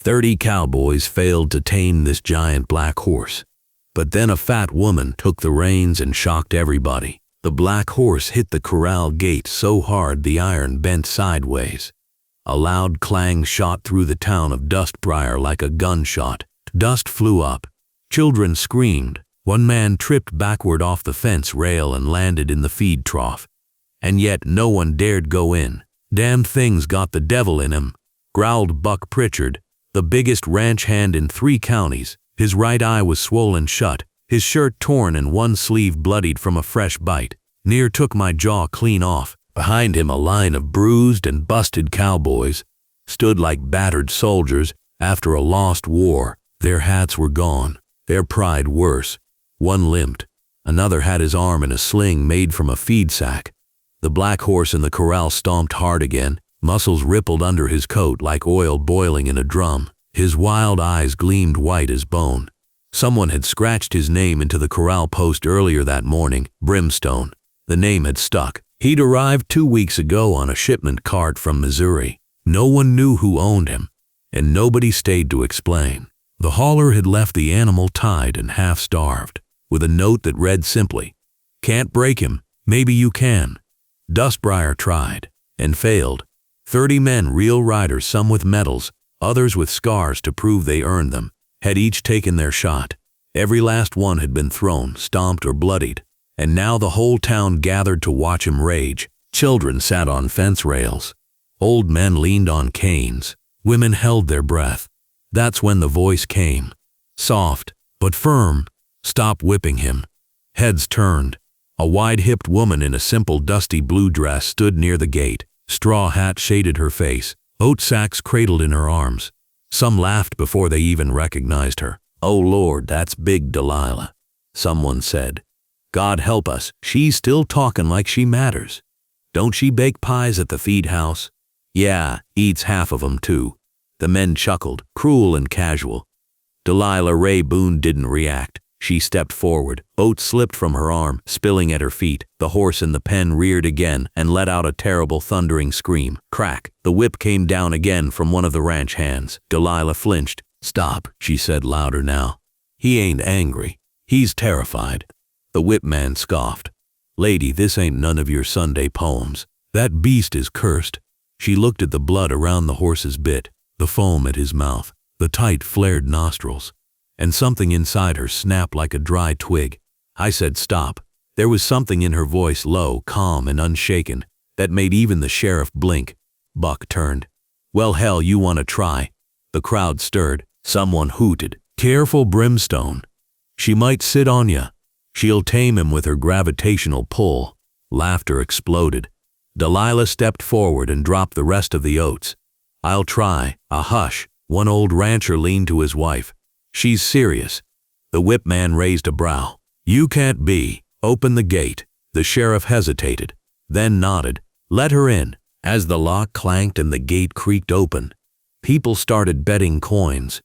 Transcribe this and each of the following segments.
30 cowboys failed to tame this giant black horse. But then a fat woman took the reins and shocked everybody. The black horse hit the corral gate so hard the iron bent sideways. A loud clang shot through the town of Dustbriar like a gunshot. Dust flew up. Children screamed. One man tripped backward off the fence rail and landed in the feed trough. And yet no one dared go in. "Damn thing's got the devil in him," growled Buck Pritchard, the biggest ranch hand in 3 counties. His right eye was swollen shut, his shirt torn and one sleeve bloodied from a fresh bite. "Near took my jaw clean off." Behind him a line of bruised and busted cowboys stood like battered soldiers after a lost war. Their hats were gone, their pride worse. One limped. Another had his arm in a sling made from a feed sack. The black horse in the corral stomped hard again. Muscles rippled under his coat like oil boiling in a drum. His wild eyes gleamed white as bone. Someone had scratched his name into the corral post earlier that morning, Brimstone. The name had stuck. He'd arrived 2 weeks ago on a shipment cart from Missouri. No one knew who owned him, and nobody stayed to explain. The hauler had left the animal tied and half-starved, with a note that read simply, "Can't break him, maybe you can." Dustbriar tried, and failed. 30 men, real riders, some with medals, others with scars to prove they earned them, had each taken their shot. Every last one had been thrown, stomped, or bloodied, and now the whole town gathered to watch him rage. Children sat on fence rails. Old men leaned on canes. Women held their breath. That's when the voice came. Soft, but firm. "Stop whipping him." Heads turned. A wide-hipped woman in a simple dusty blue dress stood near the gate. Straw hat shaded her face. Oat sacks cradled in her arms. Some laughed before they even recognized her. "Oh Lord, that's big Delilah," someone said. "God help us, she's still talking like she matters. Don't she bake pies at the feed house?" "Yeah, eats half of 'em too." The men chuckled, cruel and casual. Delilah Ray Boone didn't react. She stepped forward. Oats slipped from her arm, spilling at her feet. The horse in the pen reared again and let out a terrible thundering scream. Crack! The whip came down again from one of the ranch hands. Delilah flinched. "Stop," she said louder now. "He ain't angry. He's terrified." The whip man scoffed. "Lady, this ain't none of your Sunday poems. That beast is cursed." She looked at the blood around the horse's bit, the foam at his mouth, the tight flared nostrils, and something inside her snapped like a dry twig. I said stop. There was something in her voice, low, calm, and unshaken, that made even the sheriff blink. Buck turned. "Well, hell, you want to try?" The crowd stirred. Someone hooted. "Careful, Brimstone. She might sit on ya. She'll tame him with her gravitational pull." Laughter exploded. Delilah stepped forward and dropped the rest of the oats. "I'll try." A hush. One old rancher leaned to his wife. "She's serious." The whip man raised a brow. "You can't be. Open the gate." The sheriff hesitated, then nodded. "Let her in." As the lock clanked and the gate creaked open, people started betting coins.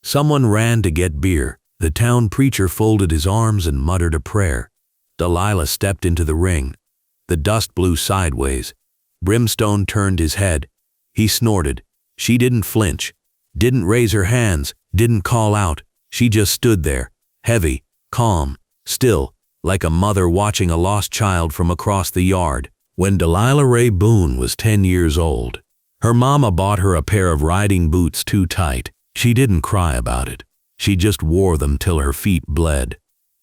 Someone ran to get beer. The town preacher folded his arms and muttered a prayer. Delilah stepped into the ring. The dust blew sideways. Brimstone turned his head. He snorted. She didn't flinch, didn't raise her hands, didn't call out. She just stood there, heavy, calm, still, like a mother watching a lost child from across the yard. When Delilah Ray Boone was 10 years old, her mama bought her a pair of riding boots too tight. She didn't cry about it. She just wore them till her feet bled.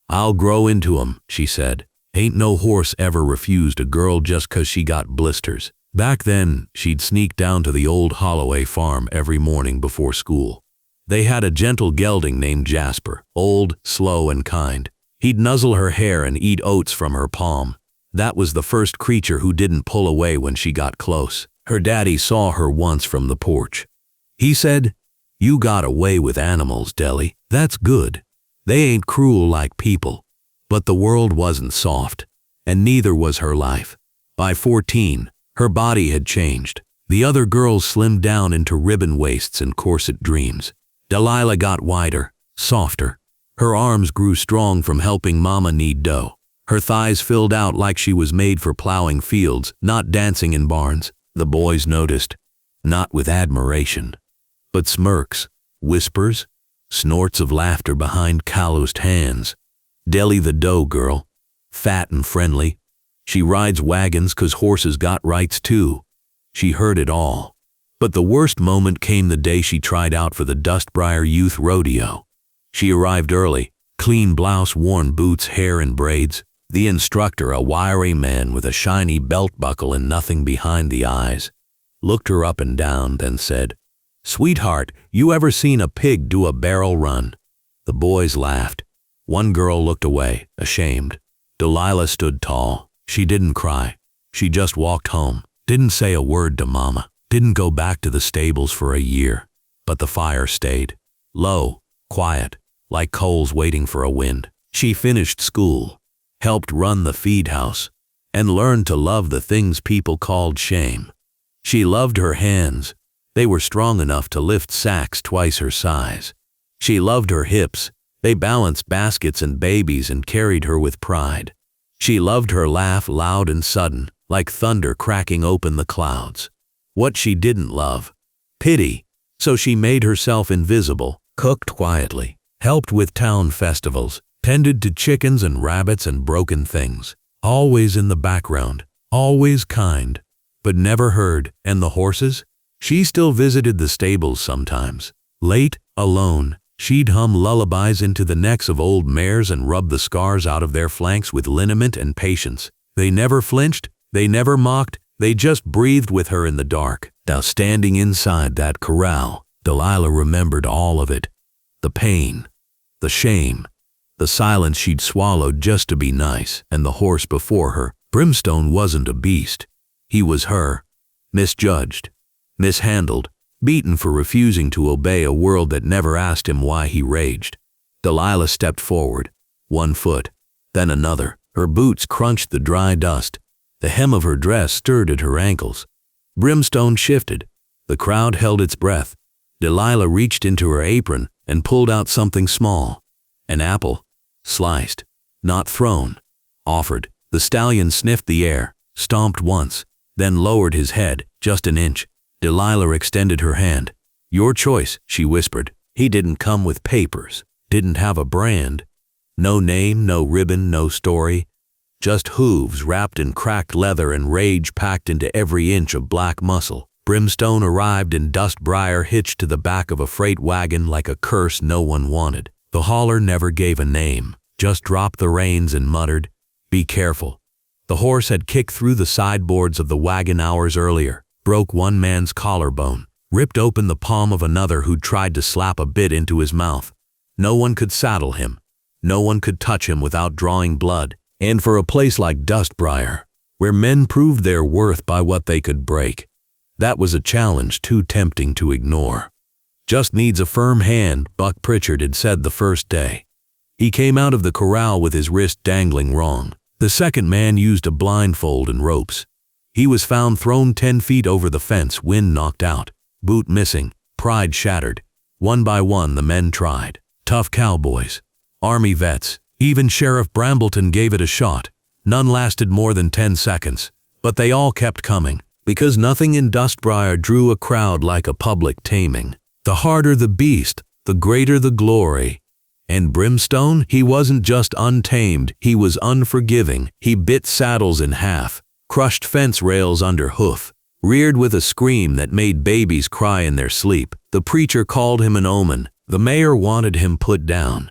"I'll grow into 'em," she said. Ain't no horse ever refused a girl just 'cause she got blisters. Back then, she'd sneak down to the old Holloway farm every morning before school. They had a gentle gelding named Jasper, old, slow, and kind. He'd nuzzle her hair and eat oats from her palm. That was the first creature who didn't pull away when she got close. Her daddy saw her once from the porch. He said, "You got away with animals, Deli. That's good. They ain't cruel like people." But the world wasn't soft, and neither was her life. By 14, her body had changed. The other girls slimmed down into ribbon waists and corset dreams. Delilah got wider, softer. Her arms grew strong from helping Mama knead dough. Her thighs filled out like she was made for plowing fields, not dancing in barns. The boys noticed, not with admiration, but smirks. Whispers, snorts of laughter behind calloused hands. Deli the doe girl, fat and friendly. She rides wagons 'cause horses got rights too. She heard it all. But the worst moment came the day she tried out for the Dustbriar Youth Rodeo. She arrived early, clean blouse, worn boots, hair in braids. The instructor, a wiry man with a shiny belt buckle and nothing behind the eyes, looked her up and down, then said, "Sweetheart, you ever seen a pig do a barrel run?" The boys laughed. One girl looked away, ashamed. Delilah stood tall. She didn't cry. She just walked home, didn't say a word to Mama, didn't go back to the stables for a year. But the fire stayed. Low, quiet, like coals waiting for a wind. She finished school, helped run the feed house, and learned to love the things people called shame. She loved her hands. They were strong enough to lift sacks twice her size. She loved her hips. They balanced baskets and babies and carried her with pride. She loved her laugh, loud and sudden, like thunder cracking open the clouds. What she didn't love? Pity. So she made herself invisible, cooked quietly, helped with town festivals, tended to chickens and rabbits and broken things. Always in the background, always kind, but never heard. And the horses? She still visited the stables sometimes. Late, alone, she'd hum lullabies into the necks of old mares and rub the scars out of their flanks with liniment and patience. They never flinched, they never mocked, they just breathed with her in the dark. Now standing inside that corral, Delilah remembered all of it. The pain, the shame, the silence she'd swallowed just to be nice. And the horse before her, Brimstone, wasn't a beast. He was her, misjudged, mishandled, beaten for refusing to obey a world that never asked him why he raged. Delilah stepped forward, one foot, then another. Her boots crunched the dry dust. The hem of her dress stirred at her ankles. Brimstone shifted. The crowd held its breath. Delilah reached into her apron and pulled out something small. An apple, sliced, not thrown, offered. The stallion sniffed the air, stomped once, then lowered his head just an inch. Delilah extended her hand. "Your choice," she whispered. He didn't come with papers, didn't have a brand. No name, no ribbon, no story. Just hooves wrapped in cracked leather and rage packed into every inch of black muscle. Brimstone arrived in Dustbriar, hitched to the back of a freight wagon like a curse no one wanted. The hauler never gave a name, just dropped the reins and muttered, "Be careful." The horse had kicked through the sideboards of the wagon hours earlier, broke one man's collarbone, ripped open the palm of another who'd tried to slap a bit into his mouth. No one could saddle him. No one could touch him without drawing blood. And for a place like Dustbriar, where men proved their worth by what they could break, that was a challenge too tempting to ignore. "Just needs a firm hand," Buck Pritchard had said the first day. He came out of the corral with his wrist dangling wrong. The second man used a blindfold and ropes. He was found thrown 10 feet over the fence, wind knocked out, boot missing, pride shattered. One by one the men tried. Tough cowboys, Army vets, even Sheriff Brambleton gave it a shot. None lasted more than 10 seconds, but they all kept coming, because nothing in Dustbriar drew a crowd like a public taming. The harder the beast, the greater the glory. And Brimstone, he wasn't just untamed, he was unforgiving. He bit saddles in half, crushed fence rails under hoof, reared with a scream that made babies cry in their sleep. The preacher called him an omen. The mayor wanted him put down.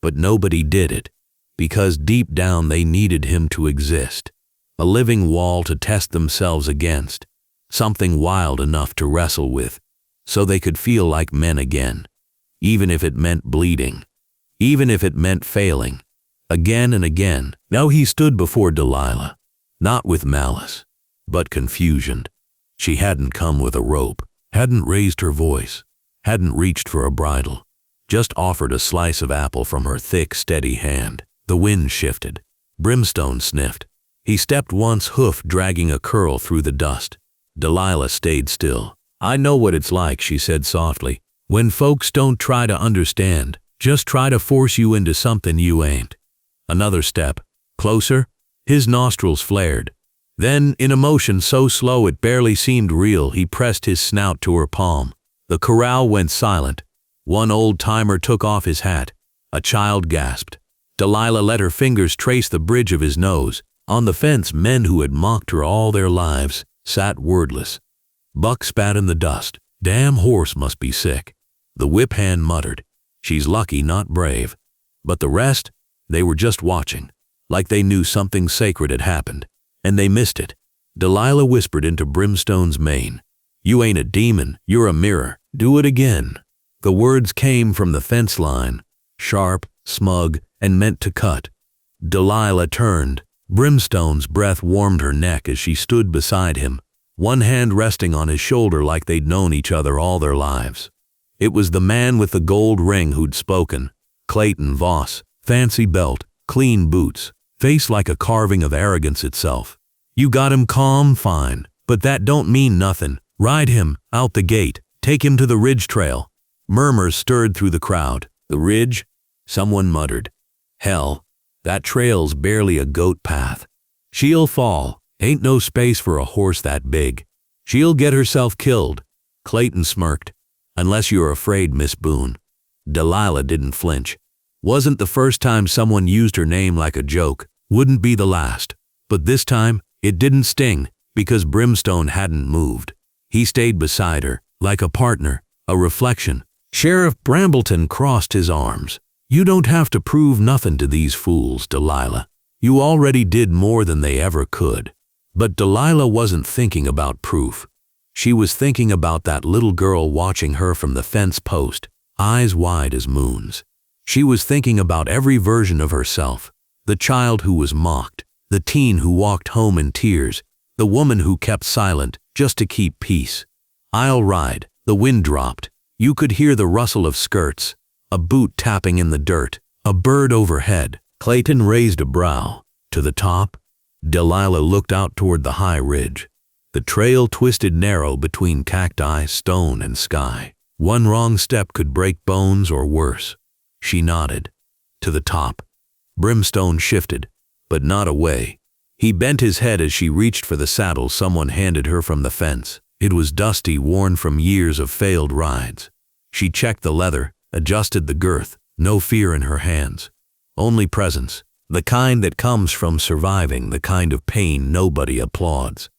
But nobody did it, because deep down they needed him to exist. A living wall to test themselves against, something wild enough to wrestle with, so they could feel like men again, even if it meant bleeding, even if it meant failing, again and again. Now he stood before Delilah, not with malice, but confusion. She hadn't come with a rope, hadn't raised her voice, hadn't reached for a bridle, just offered a slice of apple from her thick, steady hand. The wind shifted. Brimstone sniffed. He stepped once, hoof dragging a curl through the dust. Delilah stayed still. "I know what it's like," she said softly, "when folks don't try to understand, just try to force you into something you ain't." Another step. Closer. His nostrils flared. Then, in a motion so slow it barely seemed real, he pressed his snout to her palm. The corral went silent. One old-timer took off his hat. A child gasped. Delilah let her fingers trace the bridge of his nose. On the fence, men who had mocked her all their lives sat wordless. Buck spat in the dust. Damn horse must be sick. The whip hand muttered, she's lucky, not brave. But the rest, they were just watching, like they knew something sacred had happened, and they missed it. Delilah whispered into Brimstone's mane, you ain't a demon, you're a mirror. Do it again. The words came from the fence line, sharp, smug, and meant to cut. Delilah turned. Brimstone's breath warmed her neck as she stood beside him, one hand resting on his shoulder like they'd known each other all their lives. It was the man with the gold ring who'd spoken, Clayton Voss, fancy belt, clean boots, face like a carving of arrogance itself. You got him calm, fine, but that don't mean nothing. Ride him, out the gate, take him to the ridge trail. Murmurs stirred through the crowd. The ridge? Someone muttered. Hell, that trail's barely a goat path. She'll fall, ain't no space for a horse that big. She'll get herself killed. Clayton smirked. Unless you're afraid, Miss Boone. Delilah didn't flinch. Wasn't the first time someone used her name like a joke, wouldn't be the last. But this time, it didn't sting, because Brimstone hadn't moved. He stayed beside her, like a partner, a reflection. Sheriff Brambleton crossed his arms. You don't have to prove nothing to these fools, Delilah. You already did more than they ever could. But Delilah wasn't thinking about proof. She was thinking about that little girl watching her from the fence post, eyes wide as moons. She was thinking about every version of herself, the child who was mocked, the teen who walked home in tears, the woman who kept silent just to keep peace. I'll ride. The wind dropped. You could hear the rustle of skirts, a boot tapping in the dirt, a bird overhead. Clayton raised a brow. To the top? Delilah looked out toward the high ridge. The trail twisted narrow between cacti, stone, and sky. One wrong step could break bones or worse. She nodded. To the top. Brimstone shifted, but not away. He bent his head as she reached for the saddle someone handed her from the fence. It was dusty, worn from years of failed rides. She checked the leather, adjusted the girth, no fear in her hands. Only presence, the kind that comes from surviving, the kind of pain nobody applauds.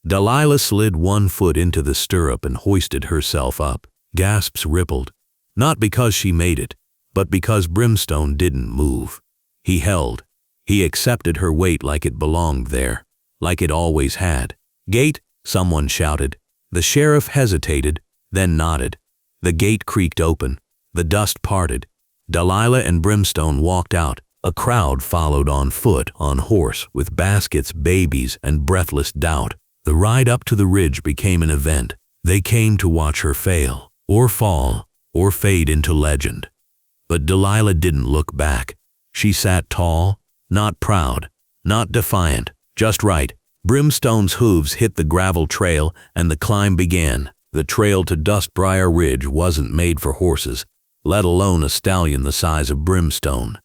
Delilah slid one foot into the stirrup and hoisted herself up. Gasps rippled, not because she made it, but because Brimstone didn't move. He held. He accepted her weight like it belonged there, like it always had. Gate, someone shouted. The sheriff hesitated, then nodded. The gate creaked open. The dust parted. Delilah and Brimstone walked out. A crowd followed on foot, on horse, with baskets, babies, and breathless doubt. The ride up to the ridge became an event. They came to watch her fail, or fall, or fade into legend. But Delilah didn't look back. She sat tall, not proud, not defiant, just right. Brimstone's hooves hit the gravel trail and the climb began. The trail to Dustbriar Ridge wasn't made for horses, let alone a stallion the size of Brimstone.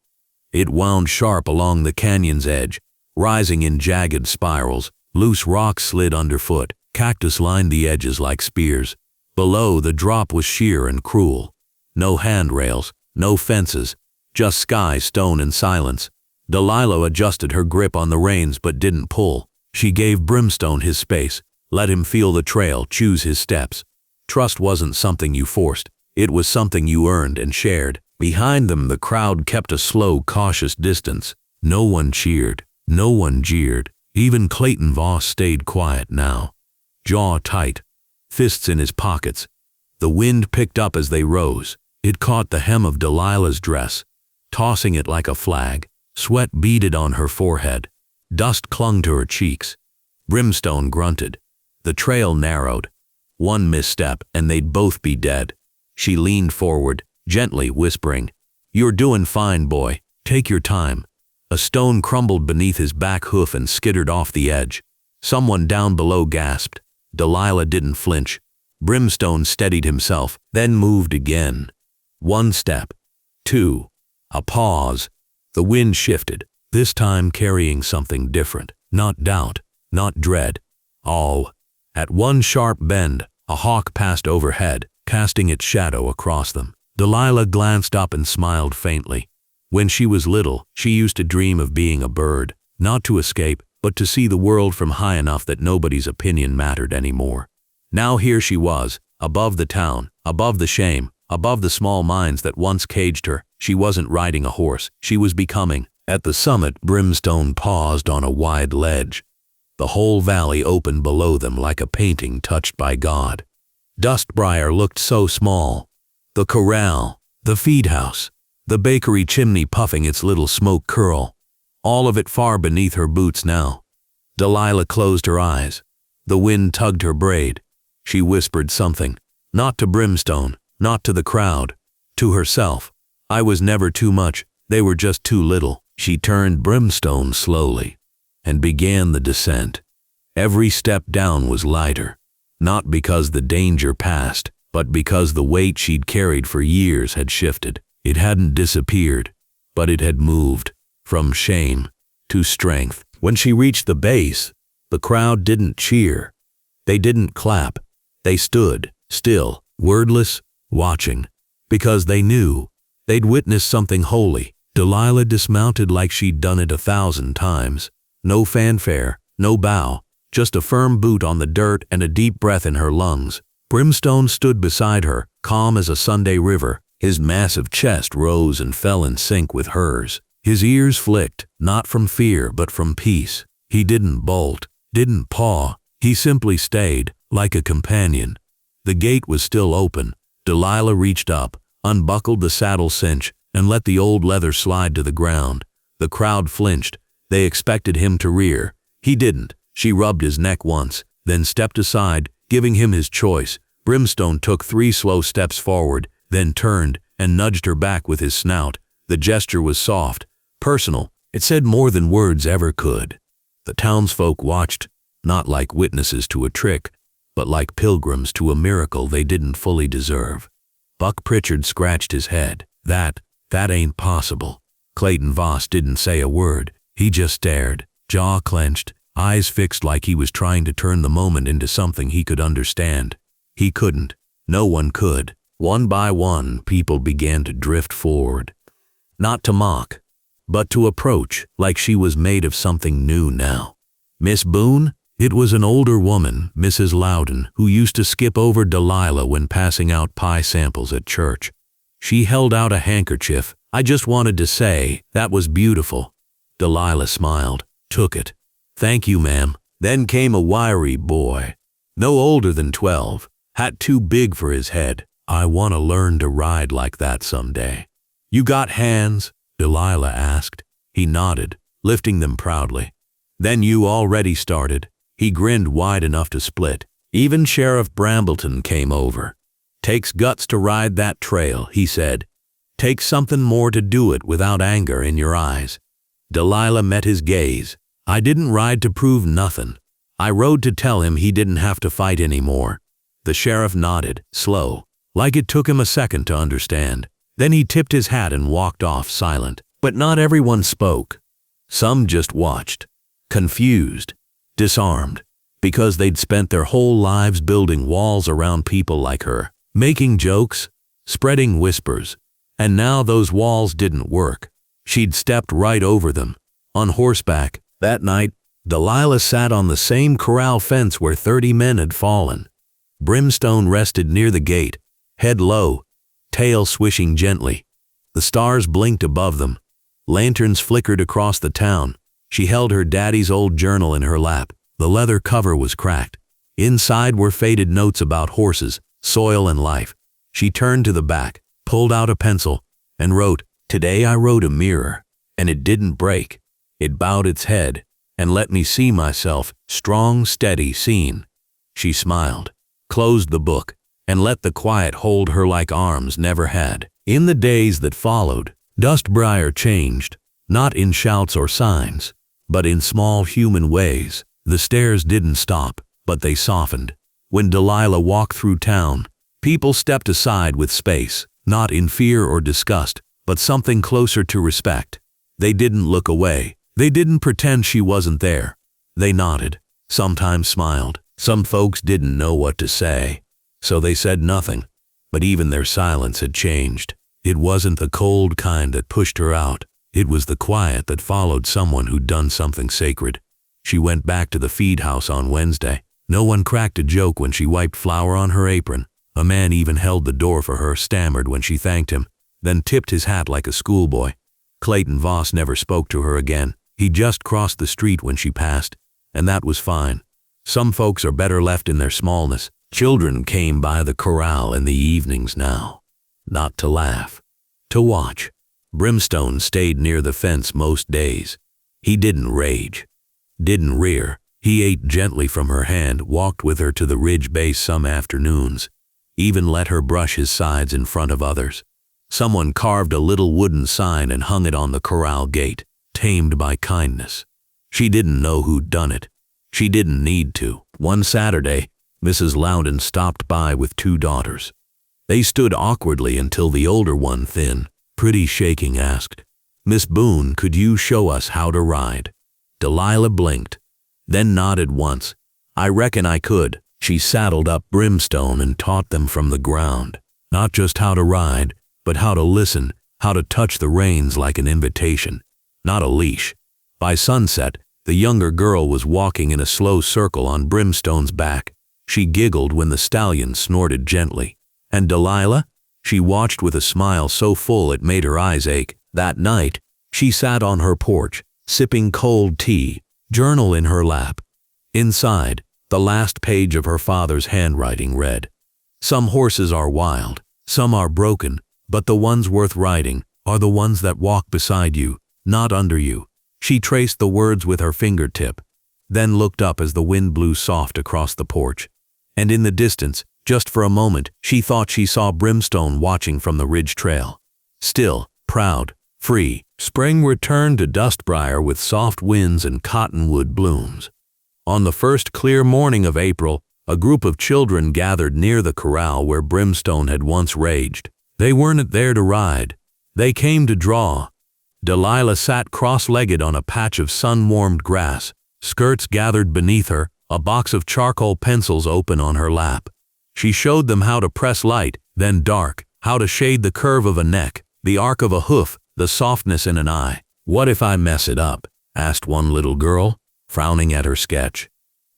It wound sharp along the canyon's edge, rising in jagged spirals. Loose rocks slid underfoot, cactus lined the edges like spears. Below, the drop was sheer and cruel. No handrails, no fences, just sky, stone, and silence. Delilah adjusted her grip on the reins but didn't pull. She gave Brimstone his space, let him feel the trail, choose his steps. Trust wasn't something you forced, it was something you earned and shared. Behind them, the crowd kept a slow, cautious distance. No one cheered, no one jeered. Even Clayton Voss stayed quiet now, jaw tight, fists in his pockets. The wind picked up as they rose. It caught the hem of Delilah's dress, tossing it like a flag. Sweat beaded on her forehead. Dust clung to her cheeks. Brimstone grunted. The trail narrowed. One misstep and they'd both be dead. She leaned forward, gently whispering, "You're doing fine, boy. Take your time." A stone crumbled beneath his back hoof and skittered off the edge. Someone down below gasped. Delilah didn't flinch. Brimstone steadied himself, then moved again. One step. Two. A pause. The wind shifted, this time carrying something different. Not doubt, not dread. Awe. At one sharp bend, a hawk passed overhead, casting its shadow across them. Delilah glanced up and smiled faintly. When she was little, she used to dream of being a bird, not to escape, but to see the world from high enough that nobody's opinion mattered anymore. Now here she was, above the town, above the shame, above the small minds that once caged her. She wasn't riding a horse, she was becoming. At the summit, Brimstone paused on a wide ledge. The whole valley opened below them like a painting touched by God. Dustbriar looked so small. The corral, the feed house, the bakery chimney puffing its little smoke curl, all of it far beneath her boots now. Delilah closed her eyes. The wind tugged her braid. She whispered something, not to Brimstone, not to the crowd, to herself. I was never too much, they were just too little. She turned Brimstone slowly and began the descent. Every step down was lighter, not because the danger passed, but because the weight she'd carried for years had shifted. It hadn't disappeared, but it had moved from shame to strength. When she reached the base, the crowd didn't cheer. They didn't clap. They stood, still, wordless, watching, because they knew they'd witnessed something holy. Delilah dismounted like she'd done it 1,000 times. No fanfare, no bow, just a firm boot on the dirt and a deep breath in her lungs. Brimstone stood beside her, calm as a Sunday river. His massive chest rose and fell in sync with hers. His ears flicked, not from fear but from peace. He didn't bolt, didn't paw. He simply stayed, like a companion. The gate was still open. Delilah reached up, unbuckled the saddle cinch, and let the old leather slide to the ground. The crowd flinched. They expected him to rear. He didn't. She rubbed his neck once, then stepped aside, giving him his choice. Brimstone took 3 slow steps forward, then turned and nudged her back with his snout. The gesture was soft, personal. It said more than words ever could. The townsfolk watched, not like witnesses to a trick, but like pilgrims to a miracle they didn't fully deserve. Buck Pritchard scratched his head. That ain't possible. Clayton Voss didn't say a word. He just stared, jaw clenched, eyes fixed like he was trying to turn the moment into something he could understand. He couldn't. No one could. One by one, people began to drift forward. Not to mock, but to approach, like she was made of something new now. Miss Boone? It was an older woman, Mrs. Loudon, who used to skip over Delilah when passing out pie samples at church. She held out a handkerchief. I just wanted to say, that was beautiful. Delilah smiled, took it. Thank you, ma'am. Then came a wiry boy, no older than 12, hat too big for his head. I want to learn to ride like that someday. You got hands? Delilah asked. He nodded, lifting them proudly. Then you already started. He grinned wide enough to split. Even Sheriff Brambleton came over. Takes guts to ride that trail, he said. Takes something more to do it without anger in your eyes. Delilah met his gaze. I didn't ride to prove nothing. I rode to tell him he didn't have to fight anymore. The sheriff nodded, slow, like it took him a second to understand. Then he tipped his hat and walked off silent. But not everyone spoke. Some just watched, confused, disarmed, because they'd spent their whole lives building walls around people like her, making jokes, spreading whispers, and now those walls didn't work. She'd stepped right over them. On horseback, that night, Delilah sat on the same corral fence where 30 men had fallen. Brimstone rested near the gate, head low, tail swishing gently. The stars blinked above them. Lanterns flickered across the town. She held her daddy's old journal in her lap. The leather cover was cracked. Inside were faded notes about horses, soil, and life. She turned to the back, pulled out a pencil, and wrote, "Today I rode a mirror, and it didn't break. It bowed its head and let me see myself, strong, steady, seen." She smiled, closed the book, and let the quiet hold her like arms never had. In the days that followed, Dustbriar changed, not in shouts or signs, but in small human ways. The stairs didn't stop, but they softened. When Delilah walked through town, people stepped aside with space, not in fear or disgust, but something closer to respect. They didn't look away. They didn't pretend she wasn't there. They nodded, sometimes smiled. Some folks didn't know what to say, so they said nothing. But even their silence had changed. It wasn't the cold kind that pushed her out. It was the quiet that followed someone who'd done something sacred. She went back to the feed house on Wednesday. No one cracked a joke when she wiped flour on her apron. A man even held the door for her, stammered when she thanked him, then tipped his hat like a schoolboy. Clayton Voss never spoke to her again. He just crossed the street when she passed, and that was fine. Some folks are better left in their smallness. Children came by the corral in the evenings now. Not to laugh, to watch. Brimstone stayed near the fence most days. He didn't rage, didn't rear. He ate gently from her hand, walked with her to the ridge base some afternoons, even let her brush his sides in front of others. Someone carved a little wooden sign and hung it on the corral gate, tamed by kindness. She didn't know who'd done it. She didn't need to. One Saturday, Mrs. Loudon stopped by with 2 daughters. They stood awkwardly until the older one, thin, pretty shaking, asked, "Miss Boone, could you show us how to ride?" Delilah blinked, then nodded once. "I reckon I could." She saddled up Brimstone and taught them from the ground. Not just how to ride, but how to listen, how to touch the reins like an invitation, not a leash. By sunset, the younger girl was walking in a slow circle on Brimstone's back. She giggled when the stallion snorted gently. And Delilah? She watched with a smile so full it made her eyes ache. That night, she sat on her porch, sipping cold tea, journal in her lap. Inside, the last page of her father's handwriting read, "Some horses are wild, some are broken, but the ones worth riding are the ones that walk beside you, not under you." She traced the words with her fingertip, then looked up as the wind blew soft across the porch. And in the distance, just for a moment, she thought she saw Brimstone watching from the ridge trail. Still, proud, free, spring returned to Dustbriar with soft winds and cottonwood blooms. On the first clear morning of April, a group of children gathered near the corral where Brimstone had once raged. They weren't there to ride. They came to draw. Delilah sat cross-legged on a patch of sun-warmed grass, skirts gathered beneath her, a box of charcoal pencils open on her lap. She showed them how to press light, then dark, how to shade the curve of a neck, the arc of a hoof, the softness in an eye. "What if I mess it up?" asked one little girl, frowning at her sketch.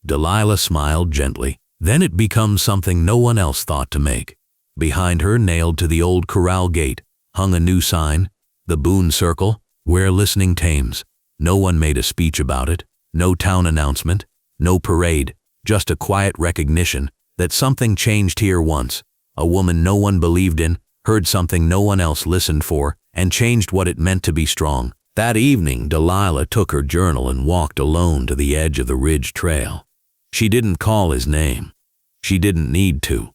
Delilah smiled gently. Then it becomes something no one else thought to make. Behind her, nailed to the old corral gate, hung a new sign, "The Boone Circle, where listening tames." No one made a speech about it, no town announcement, no parade, just a quiet recognition that something changed here once. A woman no one believed in, heard something no one else listened for, and changed what it meant to be strong. That evening, Delilah took her journal and walked alone to the edge of the ridge trail. She didn't call his name. She didn't need to.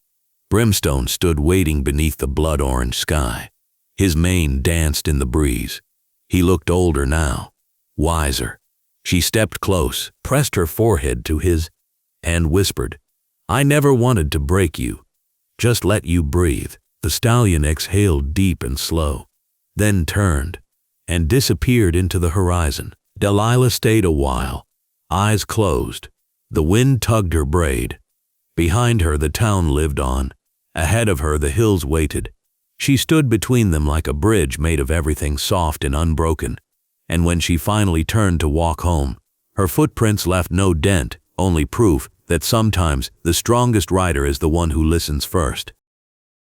Brimstone stood waiting beneath the blood-orange sky. His mane danced in the breeze. He looked older now, wiser. She stepped close, pressed her forehead to his, and whispered, "I never wanted to break you. Just let you breathe." The stallion exhaled deep and slow, then turned and disappeared into the horizon. Delilah stayed a while, eyes closed. The wind tugged her braid. Behind her, the town lived on. Ahead of her, the hills waited. She stood between them like a bridge made of everything soft and unbroken. And when she finally turned to walk home, her footprints left no dent, only proof that sometimes the strongest rider is the one who listens first.